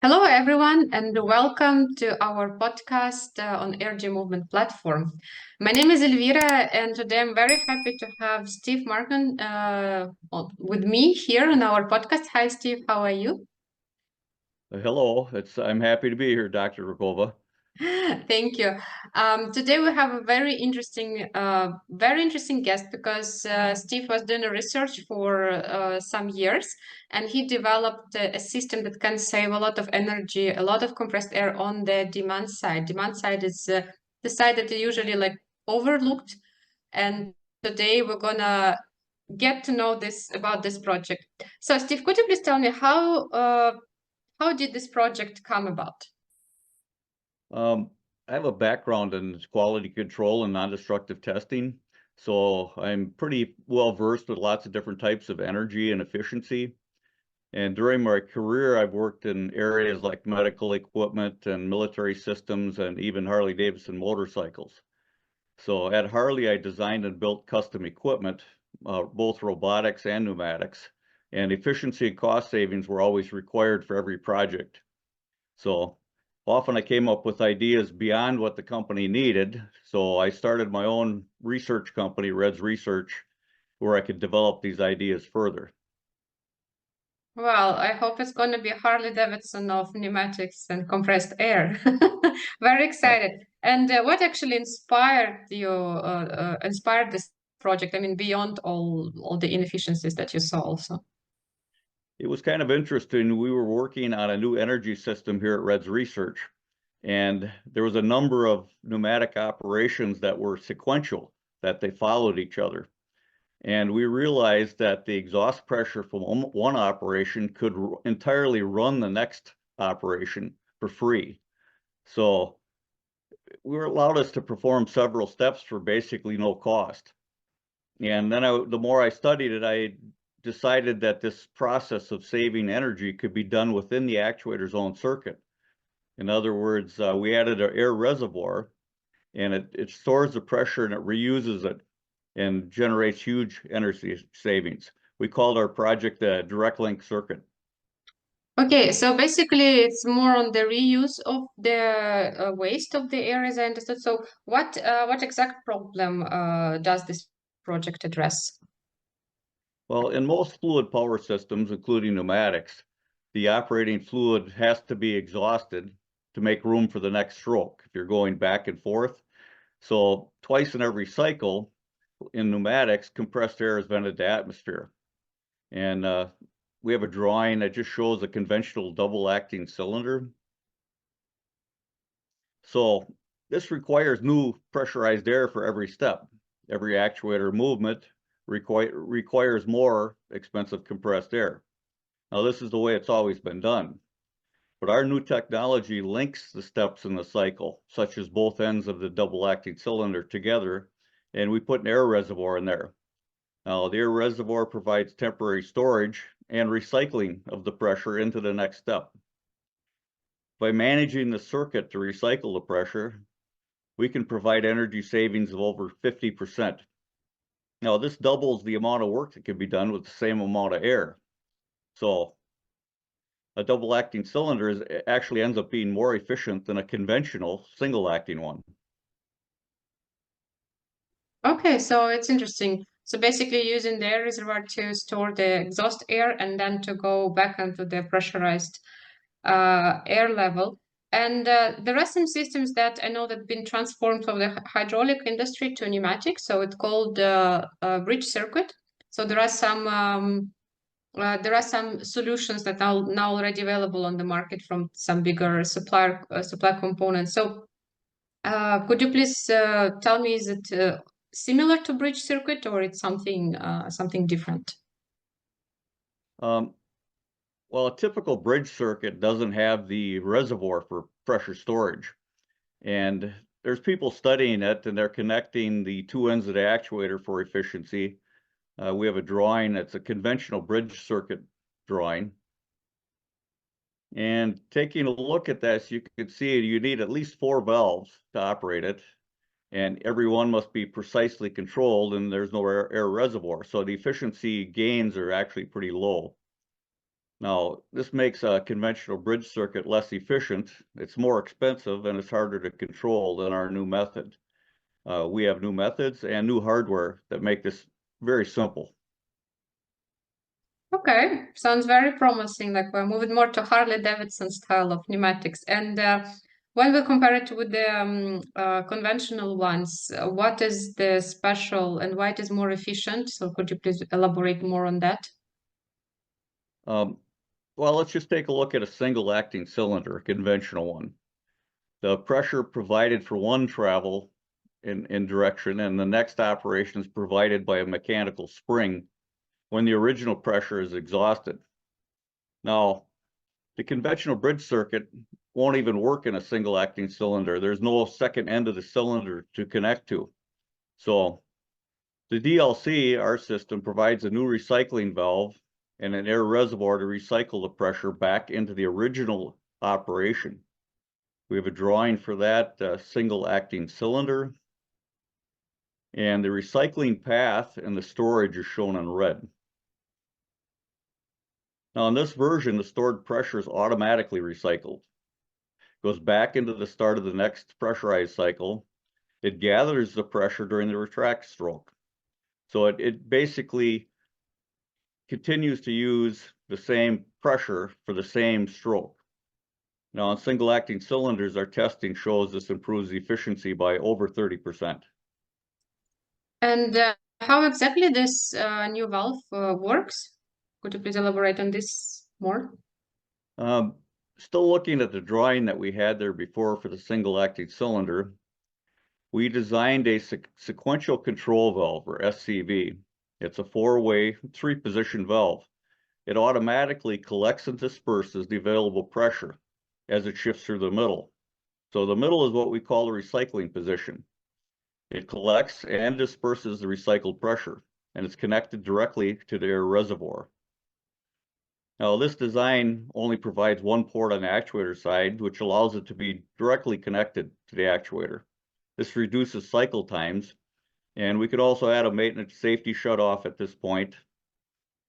Hello, everyone, and welcome to our podcast on Energy Movement platform. My name is Elvira, and today I'm very happy to have Steve Markin with me here on our podcast. Hi, Steve. How are you? Hello, I'm happy to be here, Dr. Rakova. Thank you. Today we have a very interesting guest because Steve was doing research for some years, and he developed a system that can save a lot of energy, a lot of compressed air on the demand side. Demand side is the side that is usually like overlooked, and today we're gonna get to know this about this project. So, Steve, could you please tell me how did this project come about? I have a background in quality control and non-destructive testing, so I'm pretty well versed with lots of different types of energy and efficiency. And during my career, I've worked in areas like medical equipment and military systems and even Harley-Davidson motorcycles. So at Harley, I designed and built custom equipment, both robotics and pneumatics, and efficiency and cost savings were always required for every project. So often I came up with ideas beyond what the company needed. So I started my own research company, Reds Research, where I could develop these ideas further. Well, I hope it's going to be Harley Davidson of pneumatics and compressed air. Very Uh, excited. And what actually inspired this project? I mean, beyond all the inefficiencies that you saw also. It was kind of interesting. We were working on a new energy system here at Reds Research, and there was a number of pneumatic operations that were sequential, that they followed each other. And we realized that the exhaust pressure from one operation could entirely run the next operation for free. So we were allowed us to perform several steps for basically no cost. And then the more I studied it, I decided that this process of saving energy could be done within the actuator's own circuit. In other words, we added an air reservoir, and it stores the pressure and it reuses it and generates huge energy savings. We called our project the direct link circuit. Okay, so basically it's more on the reuse of the waste of the air, as I understood. So what exact problem does this project address? Well, in most fluid power systems, including pneumatics, the operating fluid has to be exhausted to make room for the next stroke if you're going back and forth. So twice in every cycle in pneumatics, compressed air is vented to atmosphere. And we have a drawing that just shows a conventional double acting cylinder. So this requires new pressurized air for every step. Every actuator movement requires more expensive compressed air. Now, this is the way it's always been done. But our new technology links the steps in the cycle, such as both ends of the double acting cylinder together, and we put an air reservoir in there. Now, the air reservoir provides temporary storage and recycling of the pressure into the next step. By managing the circuit to recycle the pressure, we can provide energy savings of over 50%. Now, this doubles the amount of work that can be done with the same amount of air. So a double acting cylinder actually ends up being more efficient than a conventional single acting one. Okay, so it's interesting. So basically using the air reservoir to store the exhaust air and then to go back into the pressurized air level. And there are some systems that I know that have been transformed from the hydraulic industry to pneumatic. So it's called bridge circuit. So there are some solutions that are now already available on the market from some bigger supply components. So could you please tell me, is it similar to bridge circuit or it's something different? Um, well, a typical bridge circuit doesn't have the reservoir for pressure storage. And there's people studying it and they're connecting the two ends of the actuator for efficiency. We have a drawing that's a conventional bridge circuit drawing. And taking a look at this, you can see you need at least 4 valves to operate it, and every one must be precisely controlled, and there's no air reservoir. So the efficiency gains are actually pretty low. Now, this makes a conventional bridge circuit less efficient, it's more expensive, and it's harder to control than our new method. We have new methods and new hardware that make this very simple. Okay, sounds very promising. Like we're moving more to Harley-Davidson style of pneumatics. And when we compare it with the conventional ones, what is the special and why it is more efficient? So could you please elaborate more on that? Well, let's just take a look at a single acting cylinder, a conventional one. The pressure provided for one travel in direction, and the next operation is provided by a mechanical spring when the original pressure is exhausted. Now, the conventional bridge circuit won't even work in a single acting cylinder. There's no second end of the cylinder to connect to. So the DLC, our system, provides a new recycling valve and an air reservoir to recycle the pressure back into the original operation. We have a drawing for that single acting cylinder, and the recycling path and the storage are shown in red. Now in this version, the stored pressure is automatically recycled. It goes back into the start of the next pressurized cycle. It gathers the pressure during the retract stroke. So it basically continues to use the same pressure for the same stroke. Now on single acting cylinders, our testing shows this improves efficiency by over 30%. And how exactly this new valve works? Could you please elaborate on this more? Still looking at the drawing that we had there before for the single acting cylinder, we designed a sequential control valve, or SCV. It's a 4-way, 3-position valve. It automatically collects and disperses the available pressure as it shifts through the middle. So the middle is what we call the recycling position. It collects and disperses the recycled pressure, and it's connected directly to the air reservoir. Now, this design only provides one port on the actuator side, which allows it to be directly connected to the actuator. This reduces cycle times, and we could also add a maintenance safety shutoff at this point.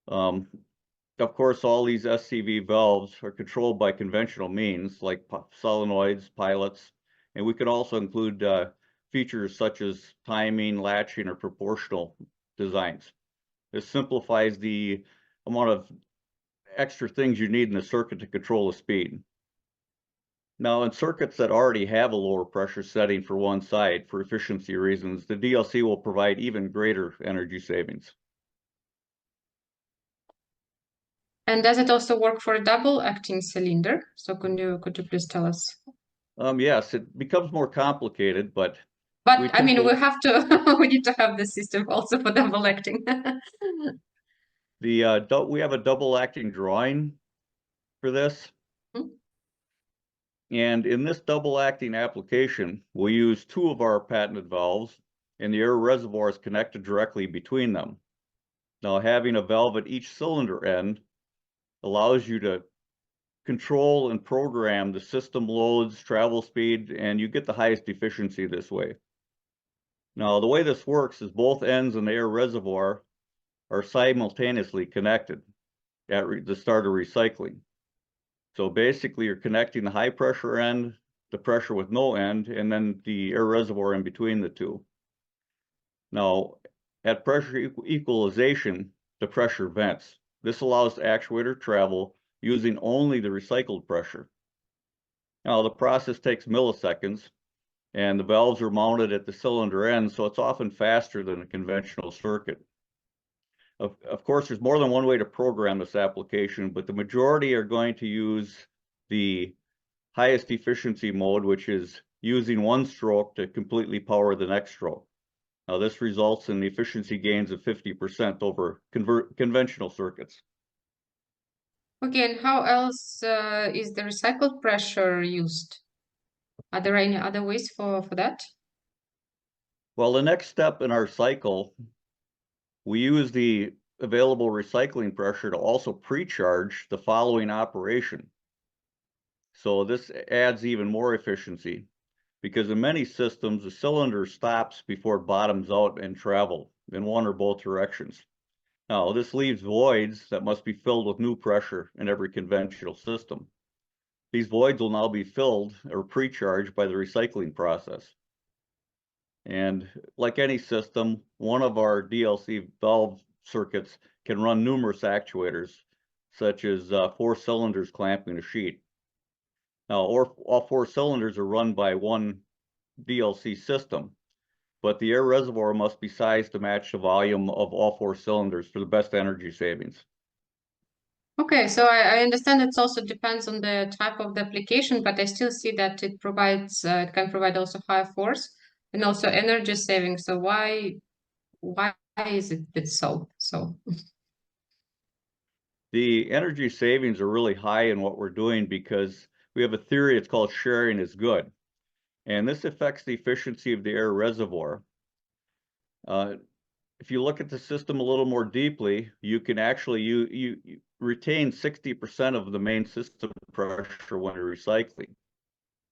Of course, all these SCV valves are controlled by conventional means like solenoids, pilots, and we could also include features such as timing, latching, or proportional designs. This simplifies the amount of extra things you need in the circuit to control the speed. Now, in circuits that already have a lower pressure setting for one side for efficiency reasons, the DLC will provide even greater energy savings. And does it also work for a double acting cylinder? So could you please tell us? Yes, it becomes more complicated, but I mean, we have to we need to have the system also for double acting. we have a double acting drawing for this. And in this double acting application, we use 2 of our patented valves, and the air reservoir is connected directly between them. Now, having a valve at each cylinder end allows you to control and program the system loads, travel speed, and you get the highest efficiency this way. Now, the way this works is both ends in the air reservoir are simultaneously connected at the start of recycling. So basically, you're connecting the high pressure end, the pressure with no end, and then the air reservoir in between the two. Now, at pressure equalization, the pressure vents. This allows the actuator travel using only the recycled pressure. Now, the process takes milliseconds, and the valves are mounted at the cylinder end, so it's often faster than a conventional circuit. Of course, there's more than one way to program this application, but the majority are going to use the highest efficiency mode, which is using one stroke to completely power the next stroke. Now, this results in efficiency gains of 50% over conventional circuits. Okay, and how else is the recycled pressure used? Are there any other ways for that? Well, the next step in our cycle, we use the available recycling pressure to also pre-charge the following operation. So this adds even more efficiency, because in many systems, the cylinder stops before it bottoms out and travel in one or both directions. Now, this leaves voids that must be filled with new pressure in every conventional system. These voids will now be filled or pre-charged by the recycling process. And like any system, one of our DLC valve circuits can run numerous actuators, such as 4 cylinders clamping a sheet. Now, all 4 cylinders are run by one DLC system, but the air reservoir must be sized to match the volume of all 4 cylinders for the best energy savings. Okay, so I understand it also depends on the type of the application, but I still see that it provides, it can provide also high force and also energy saving. So why is it so? The energy savings are really high in what we're doing because we have a theory, it's called sharing is good. And this affects the efficiency of the air reservoir. If you look at the system a little more deeply, you can actually you retain 60% of the main system pressure when you're recycling.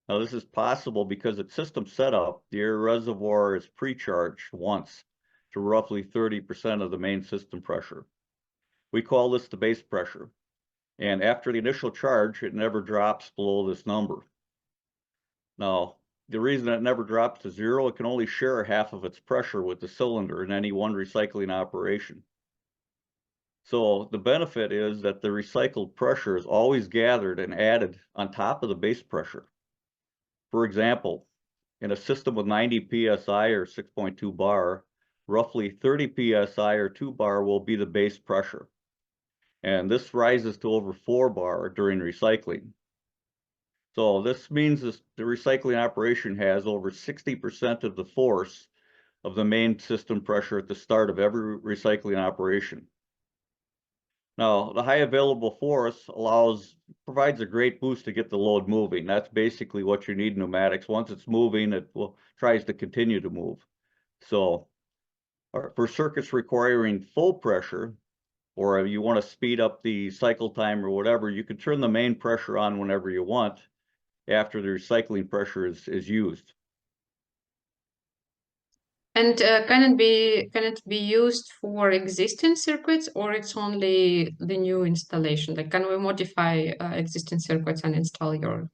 Now, this is possible because at system setup, the air reservoir is pre-charged once to roughly 30% of the main system pressure. We call this the base pressure. And after the initial charge, it never drops below this number. Now, the reason it never drops to zero, it can only share half of its pressure with the cylinder in any one recycling operation. So the benefit is that the recycled pressure is always gathered and added on top of the base pressure. For example, in a system with 90 psi or 6.2 bar, roughly 30 psi or 2 bar will be the base pressure. And this rises to over 4 bar during recycling. So this means the recycling operation has over 60% of the force of the main system pressure at the start of every recycling operation. Now, the high available force provides a great boost to get the load moving. That's basically what you need in pneumatics. Once it's moving, it tries to continue to move. So for circuits requiring full pressure, or you want to speed up the cycle time or whatever, you can turn the main pressure on whenever you want after the recycling pressure is used. And can it be used for existing circuits, or it's only the new installation? Like, can we modify existing circuits and install your?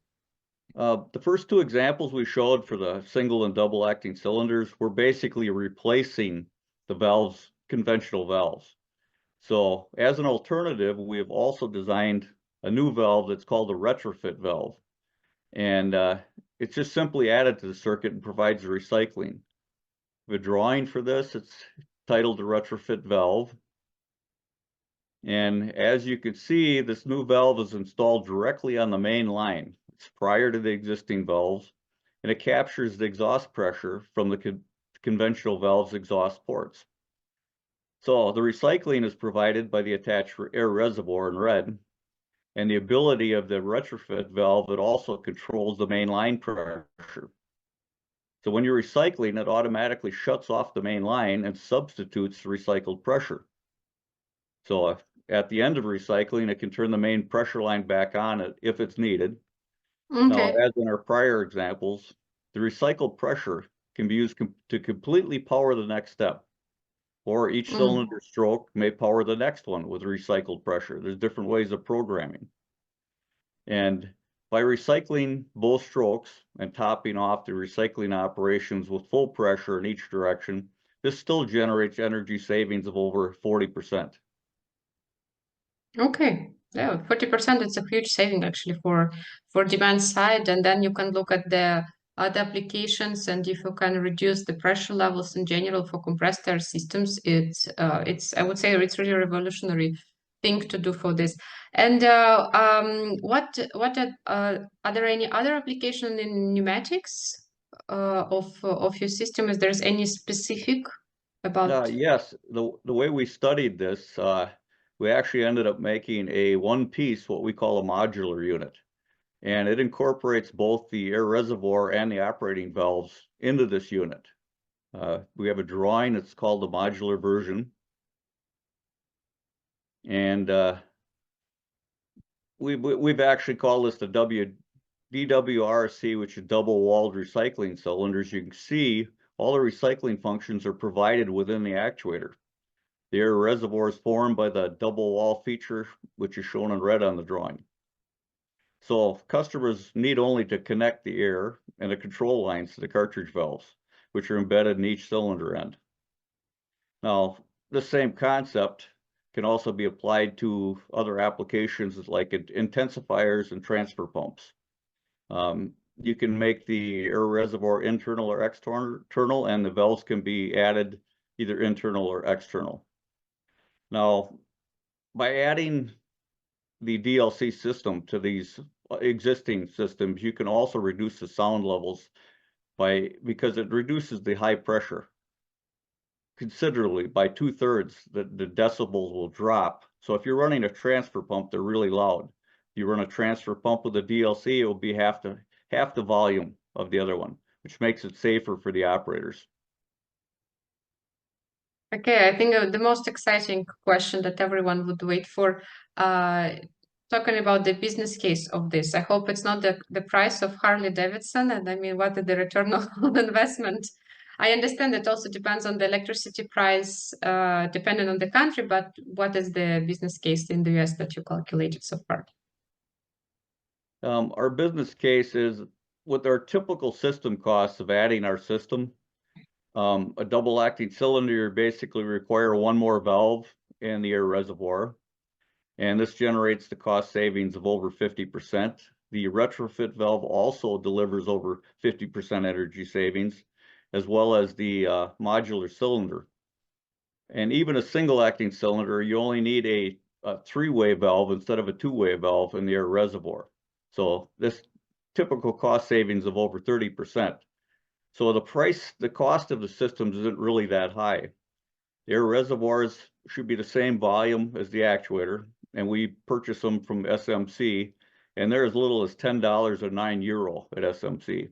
The first 2 examples we showed for the single and double acting cylinders were basically replacing the valves, conventional valves. So as an alternative, we have also designed a new valve that's called a retrofit valve. And it's just simply added to the circuit and provides the recycling. We have a drawing for this. It's titled the retrofit valve. And as you can see, this new valve is installed directly on the main line. It's prior to the existing valves, and it captures the exhaust pressure from the conventional valve's exhaust ports. So the recycling is provided by the attached air reservoir in red, and the ability of the retrofit valve, it also controls the main line pressure. So when you're recycling, it automatically shuts off the main line and substitutes the recycled pressure. So at the end of recycling, it can turn the main pressure line back on if it's needed. Okay. Now, as in our prior examples, the recycled pressure can be used to completely power the next step, or each cylinder stroke may power the next one with recycled pressure. There's different ways of programming. And by recycling both strokes and topping off the recycling operations with full pressure in each direction, this still generates energy savings of over 40%. Okay. Yeah, 40%, it's a huge saving actually for demand side. And then you can look at the other applications, and if you can reduce the pressure levels in general for compressed air systems, it's I would say it's really revolutionary thing to do for this. And what are there any other application in pneumatics of your system? Is there's any specific about? Yes, the way we studied this, we actually ended up making a one piece, what we call a modular unit. And it incorporates both the air reservoir and the operating valves into this unit. We have a drawing, it's called the modular version. And we've actually called this the DWRC, which is double-walled recycling cylinders. You can see all the recycling functions are provided within the actuator. The air reservoir is formed by the double wall feature, which is shown in red on the drawing. So customers need only to connect the air and the control lines to the cartridge valves, which are embedded in each cylinder end. Now, this same concept can also be applied to other applications like intensifiers and transfer pumps. You can make the air reservoir internal or external, and the valves can be added either internal or external. Now, by adding the DLC system to these existing systems, you can also reduce the sound levels because it reduces the high pressure considerably by 2/3. The decibels will drop. So if you're running a transfer pump, they're really loud. If you run a transfer pump with a DLC, it will be half the volume of the other one, which makes it safer for the operators. Okay, I think the most exciting question that everyone would wait for, talking about the business case of this. I hope it's not the price of Harley Davidson, and I mean, what is the return on investment? I understand it also depends on the electricity price, depending on the country, but what is the business case in the US that you calculated so far? Our business case is with our typical system costs of adding our system. A double acting cylinder basically require one more valve in the air reservoir, and this generates the cost savings of over 50%. The retrofit valve also delivers over 50% energy savings, as well as the modular cylinder. And even a single acting cylinder, you only need a three-way valve instead of a two-way valve in the air reservoir. So this typical cost savings of over 30%. So the cost of the systems isn't really that high. The air reservoirs should be the same volume as the actuator, and we purchase them from SMC, and they're as little as $10 or €9 at SMC.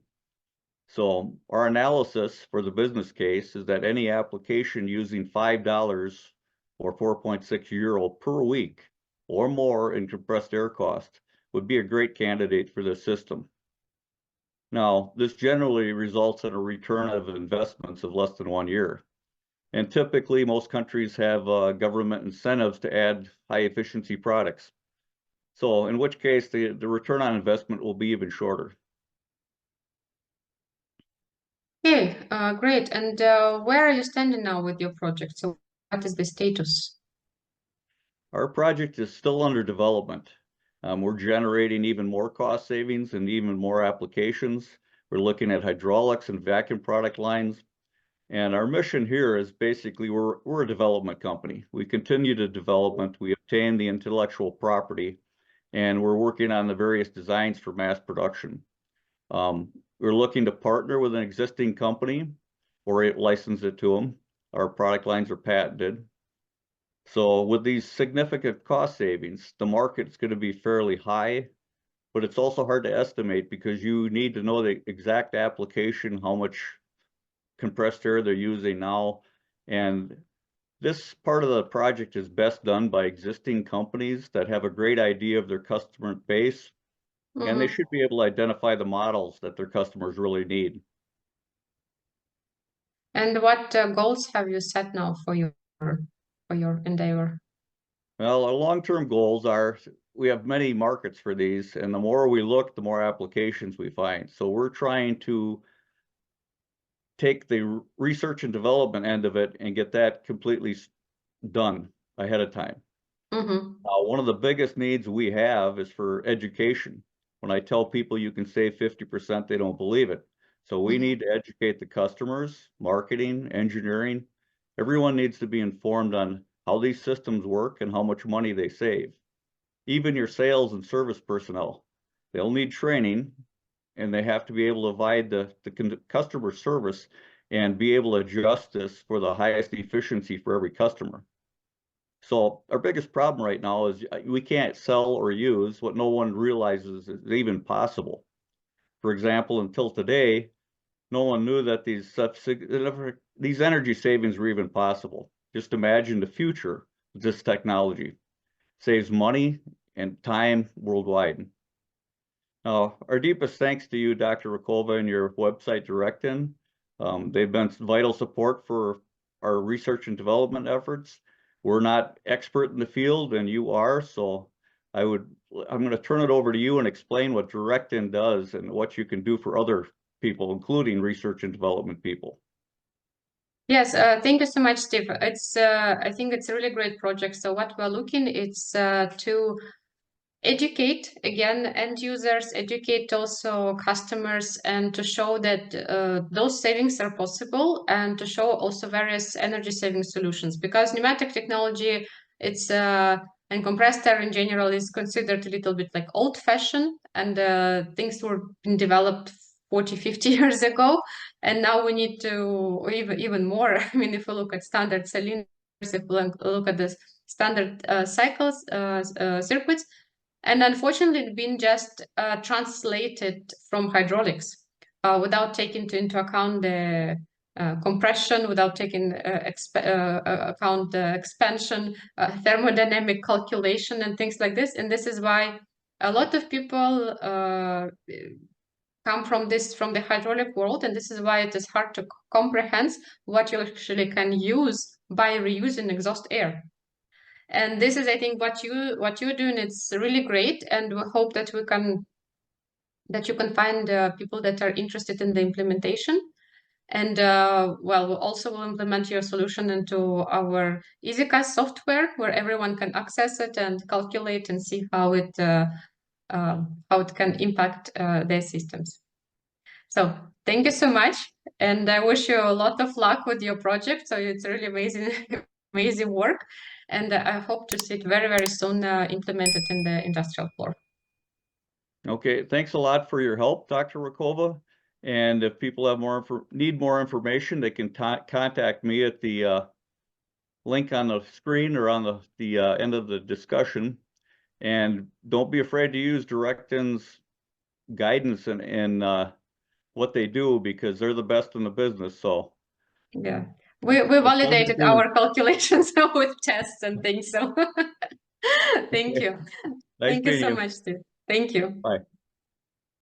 So our analysis for the business case is that any application using $5 or €4.6 per week or more in compressed air cost would be a great candidate for this system. Now, this generally results in a return of investments of less than 1 year. And typically, most countries have government incentives to add high efficiency products. So in which case, the return on investment will be even shorter. Okay, great. And where are you standing now with your project? So what is the status? Our project is still under development. We're generating even more cost savings and even more applications. We're looking at hydraulics and vacuum product lines. And our mission here is basically we're a development company. We continue to development, we obtain the intellectual property, and we're working on the various designs for mass production. We're looking to partner with an existing company or license it to them. Our product lines are patented. So with these significant cost savings, the market's going to be fairly high, but it's also hard to estimate because you need to know the exact application, how much compressed air they're using now. And this part of the project is best done by existing companies that have a great idea of their customer base, and they should be able to identify the models that their customers really need. And what goals have you set now for your endeavor? Well, our long-term goals are we have many markets for these, and the more we look, the more applications we find. So we're trying to take the research and development end of it and get that completely done ahead of time. One of the biggest needs we have is for education. When I tell people you can save 50%, they don't believe it. So we need to educate the customers, marketing, engineering. Everyone needs to be informed on how these systems work and how much money they save. Even your sales and service personnel, they'll need training, and they have to be able to provide the customer service and be able to adjust this for the highest efficiency for every customer. So our biggest problem right now is we can't sell or use what no one realizes is even possible. For example, until today, no one knew that these energy savings were even possible. Just imagine the future of this technology. Saves money and time worldwide. Now, our deepest thanks to you, Dr. Rakova, and your website, Directin. They've been vital support for our research and development efforts. we're not expert in the field and you are, so I'm going to turn it over to you and explain what DirectIn does and what you can do for other people, including research and development people. Yes, thank you so much, Steve. I think it's a really great project. So what we're looking, it's to educate, again, end users, educate also customers, and to show that those savings are possible, and to show also various energy saving solutions. Because pneumatic technology, and compressed air in general is considered a little bit like old-fashioned, and things were developed 40, 50 years ago. And now we need to even more. I mean, if we look at standard cylinders, if we look at the standard cycles, circuits, and unfortunately, it's been just translated from hydraulics without taking into account the compression, without taking account the expansion, thermodynamic calculation, and things like this. And this is why a lot of people come from the hydraulic world, and this is why it is hard to comprehend what you actually can use by reusing exhaust air. And this is, I think, what you're doing. It's really great, and we hope that you can find people that are interested in the implementation. And well, we also will implement your solution into our EasyCast software, where everyone can access it and calculate and see how it can impact their systems. So thank you so much, and I wish you a lot of luck with your project. So it's really amazing work, and I hope to see it very, very soon implemented in the industrial floor. Okay, thanks a lot for your help, Dr. Rakova. And if people have need more information, they can contact me at the link on the screen or on the end of the discussion. And don't be afraid to use DirectIn's guidance and what they do, because they're the best in the business. So yeah, we validated our calculations with tests and things. So thank you. Nice Thank you so meeting you. much, Steve. Thank you. Bye.